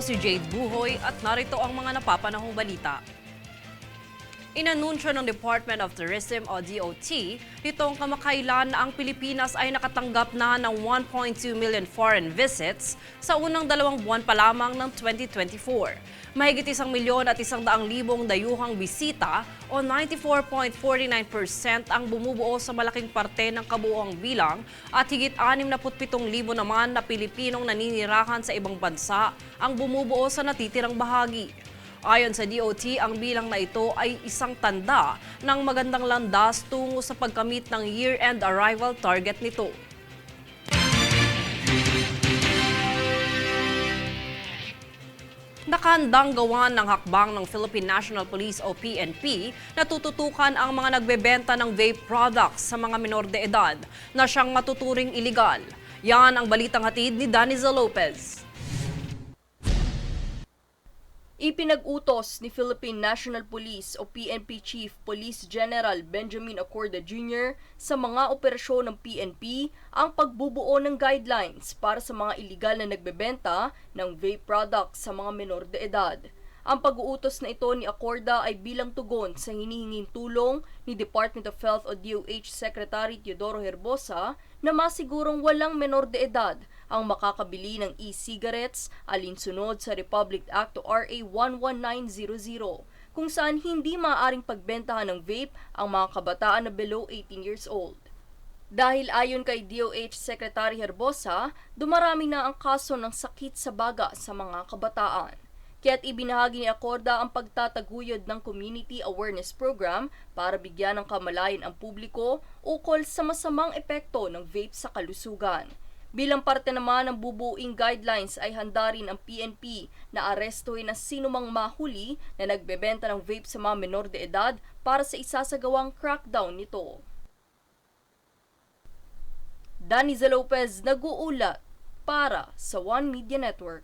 si Jade Buhoy at narito ang mga napapanahong balita. Inanunsyo ng Department of Tourism o DOT nitong kamakailan na ang Pilipinas ay nakatanggap na ng 1.2 million foreign visits sa unang 2 buwan pa lamang ng 2024. Mahigit 1,100,000 dayuhang bisita o 94.49% ang bumubuo sa malaking parte ng kabuuang bilang at higit 67,000 naman na Pilipinong naninirahan sa ibang bansa ang bumubuo sa natitirang bahagi. Ayon sa DOT, ang bilang na ito ay isang tanda ng magandang landas tungo sa pagkamit ng year-end arrival target nito. Nakahandang gawan ng hakbang ng Philippine National Police o PNP na tututukan ang mga nagbebenta ng vape products sa mga menor de edad na siyang matuturing iligal. Yan ang balitang hatid ni Danizel Lopez. Ipinag-utos ni Philippine National Police o PNP Chief Police General Benjamin Acorda Jr. sa mga operasyon ng PNP ang pagbubuo ng guidelines para sa mga iligal na nagbebenta ng vape products sa mga menor de edad. Ang pag-uutos na ito ni Acorda ay bilang tugon sa hinihinging tulong ni Department of Health o DOH Secretary Teodoro Herbosa na masigurong walang menor de edad ang makakabili ng e-cigarettes alinsunod sa Republic Act o RA 11900 kung saan hindi maaaring pagbentahan ng vape ang mga kabataan na below 18 years old. Dahil ayon kay DOH Secretary Herbosa, dumarami na ang kaso ng sakit sa baga sa mga kabataan. Kaya't ibinahagi ni Acorda ang pagtataguyod ng Community Awareness Program para bigyan ng kamalayan ang publiko ukol sa masamang epekto ng vape sa kalusugan. Bilang parte naman ng bubuing guidelines ay handa rin ang PNP na arestuhin ang sinumang mahuli na nagbebenta ng vape sa mga menor de edad para sa isasagawang crackdown nito. Danizel Lopez nag-uulat para sa One Media Network.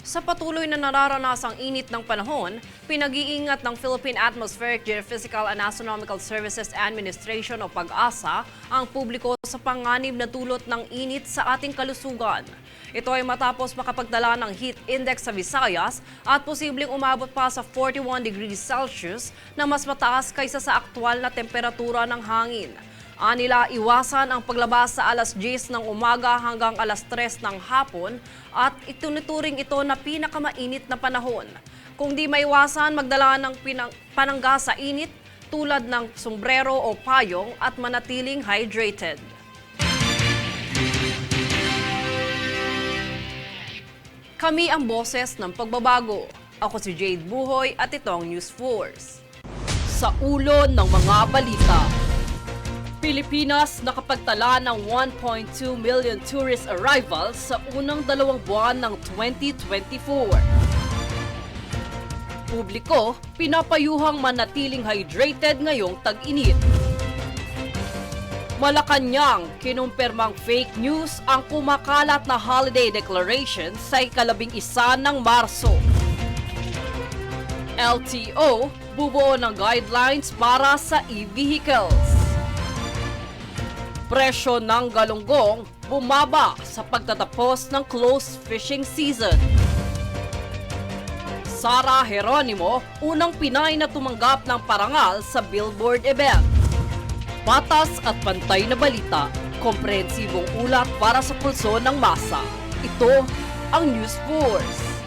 Sa patuloy na nararanasang init ng panahon, pinag-iingat ng Philippine Atmospheric Geophysical and Astronomical Services Administration o PAG-ASA ang publiko sa panganib na dulot ng init sa ating kalusugan. Ito ay matapos makapagdala ng heat index sa Visayas at posibleng umabot pa sa 41 degrees Celsius na mas mataas kaysa sa aktwal na temperatura ng hangin. Anila, iwasan ang paglabas sa alas 10 ng umaga hanggang alas 3 ng hapon at itunuturing ito na pinakamainit na panahon. Kung di maiwasan, magdala ng panangga sa init tulad ng sombrero o payong at manatiling hydrated. Kami ang boses ng pagbabago. Ako si Jade Buhoy at ito ang News Force. Sa ulo ng mga balita, Pilipinas nakapagtala ng 1.2 million tourist arrivals sa unang 2 buwan ng 2024. Publiko, pinapayuhang manatiling hydrated ngayong tag-init. Malacanang, kinumpirmang fake news ang kumakalat na holiday declaration sa ika-11 ng Marso. LTO, bubuo ng guidelines para sa e-vehicles. Presyo ng galunggong bumaba sa pagtatapos ng close fishing season. Sara Geronimo, unang Pinay na tumanggap ng parangal sa Billboard event. Patas at pantay na balita, komprehensibong ulat para sa pulso ng masa. Ito ang News Force.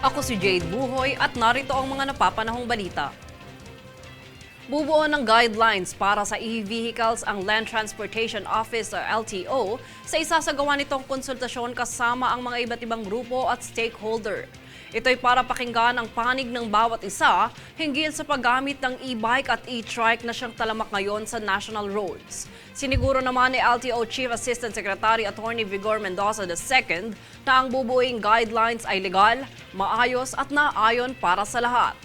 Ako si Jade Buhoy at narito ang mga napapanahong balita. Bubuo ng guidelines para sa e-vehicles ang Land Transportation Office o LTO sa isasagawa nitong konsultasyon kasama ang mga iba't ibang grupo at stakeholder. Ito'y para pakinggan ang panig ng bawat isa hinggil sa paggamit ng e-bike at e-trike na siyang talamak ngayon sa national roads. Siniguro naman ni LTO Chief Assistant Secretary Attorney Vigor Mendoza II na ang bubuing guidelines ay legal, maayos at naayon para sa lahat.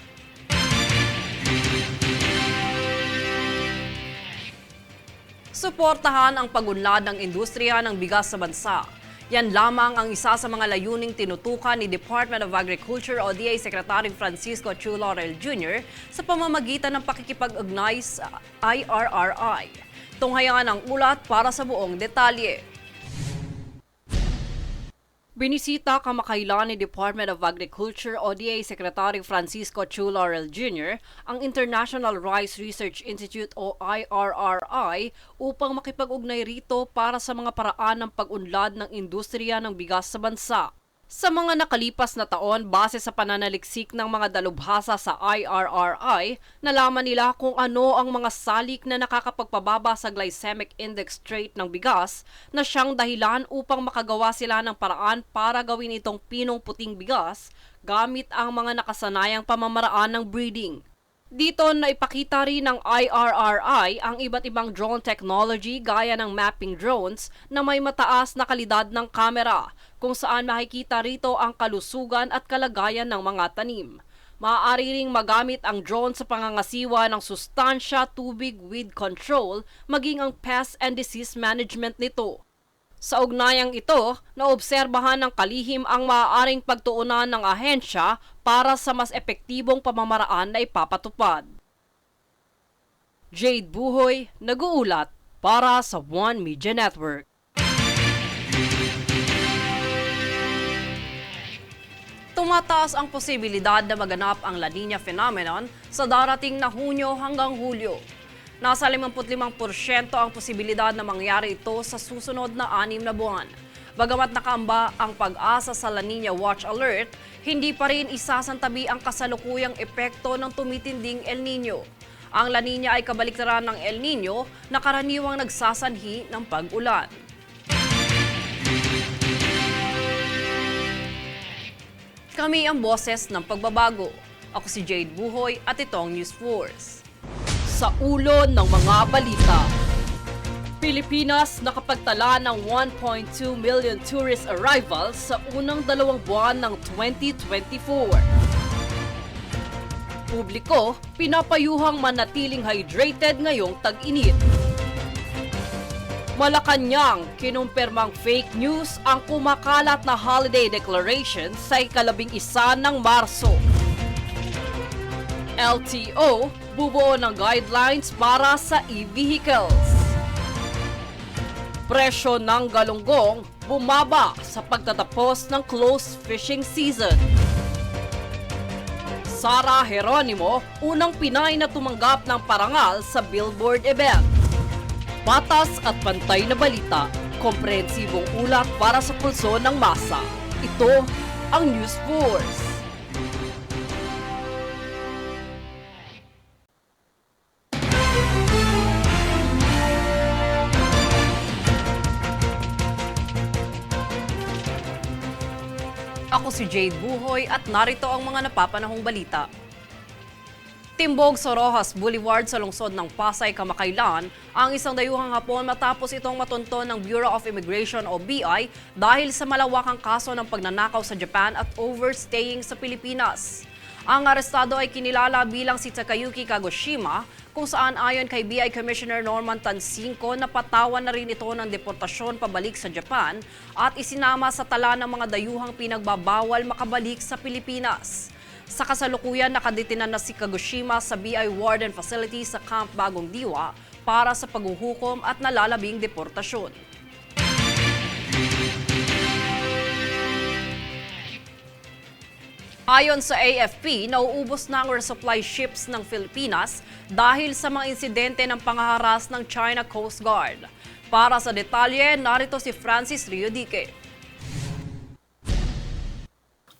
Suportahan ang pag-unlad ng industriya ng bigas sa bansa. Yan lamang ang isa sa mga layuning tinutukan ni Department of Agriculture o DA Secretary Francisco Chu Laurel Jr. sa pamamagitan ng pakikipag-ugnay sa IRRI. Tunghayaan ang ulat para sa buong detalye. Binisita kamakailan ni Department of Agriculture o DA Secretary Francisco Chu Laurel Jr. ang International Rice Research Institute o IRRI upang makipag-ugnay rito para sa mga paraan ng pag-unlad ng industriya ng bigas sa bansa. Sa mga nakalipas na taon, base sa pananaliksik ng mga dalubhasa sa IRRI, nalaman nila kung ano ang mga salik na nakakapagpababa sa glycemic index trait ng bigas na siyang dahilan upang makagawa sila ng paraan para gawin itong pinong puting bigas gamit ang mga nakasanayang pamamaraan ng breeding. Dito naipakita rin ng IRRI ang iba't ibang drone technology gaya ng mapping drones na may mataas na kalidad ng kamera kung saan makikita rito ang kalusugan at kalagayan ng mga tanim. Maaari ring magamit ang drone sa pangangasiwa ng sustansya, tubig, weed control, maging ang pest and disease management nito. Sa ugnayang ito, naobserbahan ng kalihim ang maaaring pagtuunan ng ahensya para sa mas epektibong pamamaraan na ipapatupad. Jade Buhoy, nag-uulat para sa One Media Network. Tumataas ang posibilidad na maganap ang La Niña phenomenon sa darating na Hunyo hanggang Hulyo. Nasa 55% ang posibilidad na mangyari ito sa susunod na 6 na buwan. Bagamat nakaamba ang pag-asa sa La Niña Watch Alert, hindi pa rin isasantabi ang kasalukuyang epekto ng tumitinding El Nino. Ang La Niña ay kabaliktaran ng El Nino na karaniwang nagsasanhi ng pag-ulan. Kami ang boses ng pagbabago. Ako si Jade Buhoy at itong News Force. Sa ulo ng mga balita, Pilipinas nakapagtala ng 1.2 million tourist arrivals sa unang 2 buwan ng 2024. Publiko, pinapayuhang manatiling hydrated ngayong tag-init. Malacanang, kinumpirmang fake news ang kumakalat na holiday declaration sa ika-11 ng Marso. LTO, bubuo ng guidelines para sa e-vehicles. Presyo ng galunggong bumaba sa pagtatapos ng close fishing season. Sara Geronimo, unang Pinay na tumanggap ng parangal sa Billboard event. Patas at pantay na balita, komprehensibong ulat para sa pulso ng masa. Ito ang News Force. Ako si Jade Buhoy at narito ang mga napapanahong balita. Timbog sa Rojas Boulevard sa lungsod ng Pasay kamakailan ang isang dayuhang Hapon matapos itong matunton ng Bureau of Immigration o BI dahil sa malawakang kaso ng pagnanakaw sa Japan at overstaying sa Pilipinas. Ang arestado ay kinilala bilang si Takayuki Kagoshima kung saan ayon kay BI Commissioner Norman Tansinko napatawan na rin ito ng deportasyon pabalik sa Japan at isinama sa tala ng mga dayuhang pinagbabawal makabalik sa Pilipinas. Sa kasalukuyan, nakadetinan na si Kagoshima sa BI Warden Facility sa Camp Bagong Diwa para sa paghuhukom at nalalabing deportasyon. Ayon sa AFP, nauubos na ang resupply ships ng Pilipinas dahil sa mga insidente ng pangaharas ng China Coast Guard. Para sa detalye, narito si Francis Riodique.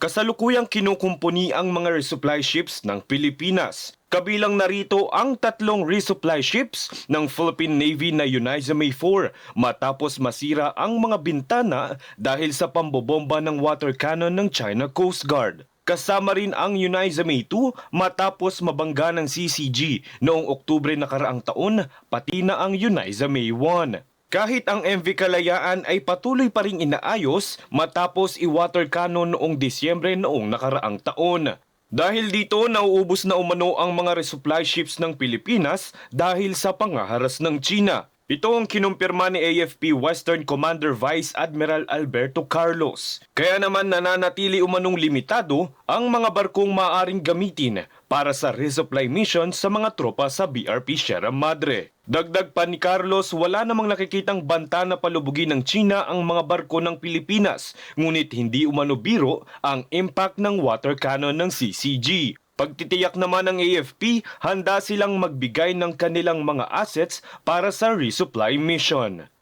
Kasalukuyang kinukumpuni ang mga resupply ships ng Pilipinas. Kabilang narito ang 3 resupply ships ng Philippine Navy na Uniza May 4 matapos masira ang mga bintana dahil sa pambobomba ng water cannon ng China Coast Guard. Kasama rin ang Uniza May 2 matapos mabangga ng CCG noong Oktubre nakaraang taon, pati na ang Uniza May 1. Kahit ang MV Kalayaan ay patuloy pa ring inaayos matapos i-water cannon noong Disyembre noong nakaraang taon. Dahil dito, nauubos na umano ang mga resupply ships ng Pilipinas dahil sa pangaharas ng China. Ito ang kinumpirma ni AFP Western Commander Vice Admiral Alberto Carlos. Kaya naman nananatili umanong limitado ang mga barkong maaaring gamitin para sa resupply mission sa mga tropa sa BRP Sierra Madre. Dagdag pa ni Carlos, wala namang nakikitang banta na palubugin ng China ang mga barko ng Pilipinas, ngunit hindi umano biro ang impact ng water cannon ng CCG. Pagtitiyak naman ng AFP, handa silang magbigay ng kanilang mga assets para sa resupply mission.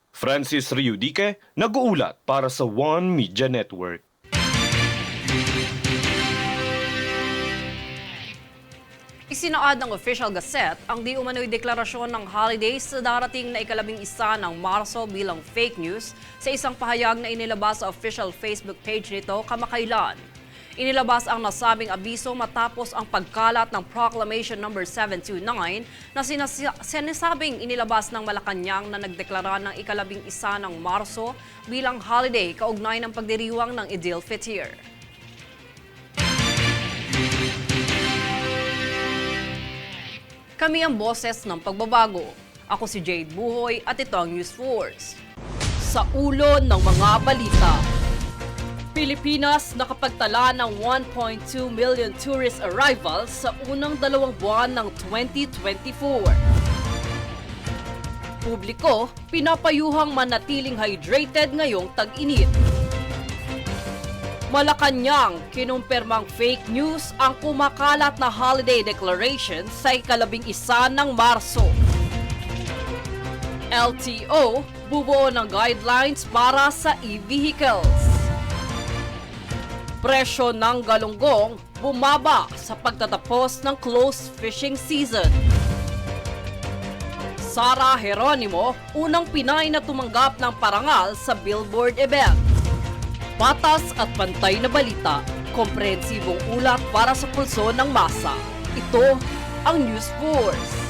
Francis Riudique, nag-uulat para sa One Media Network. Isinaad ng Official Gazette ang di umano'y deklarasyon ng holidays sa darating na ika-11 ng Marso bilang fake news sa isang pahayag na inilabas sa official Facebook page nito kamakailan. Inilabas ang nasabing abiso matapos ang pagkalat ng Proclamation No. 729 na sinasabing inilabas ng Malacanang na nagdeklara ng ika-11 ng Marso bilang holiday kaugnay ng pagdiriwang ng Idil Fitr. Kami ang boses ng pagbabago. Ako si Jade Buhoy at ito ang News Force. Sa ulo ng mga balita, Pilipinas nakapagtala ng 1.2 million tourist arrivals sa unang 2 buwan ng 2024. Publiko, pinapayuhang manatiling hydrated ngayong tag-init. Malacanang, kinumpirmang fake news ang kumakalat na holiday declaration sa ika-11 ng Marso. LTO, bubuo ng guidelines para sa e-vehicles. Presyo ng galunggong bumaba sa pagtatapos ng close fishing season. Sara Geronimo, unang Pinay na tumanggap ng parangal sa Billboard event. Patas at pantay na balita, komprehensibong ulat para sa pulso ng masa. Ito ang News Force.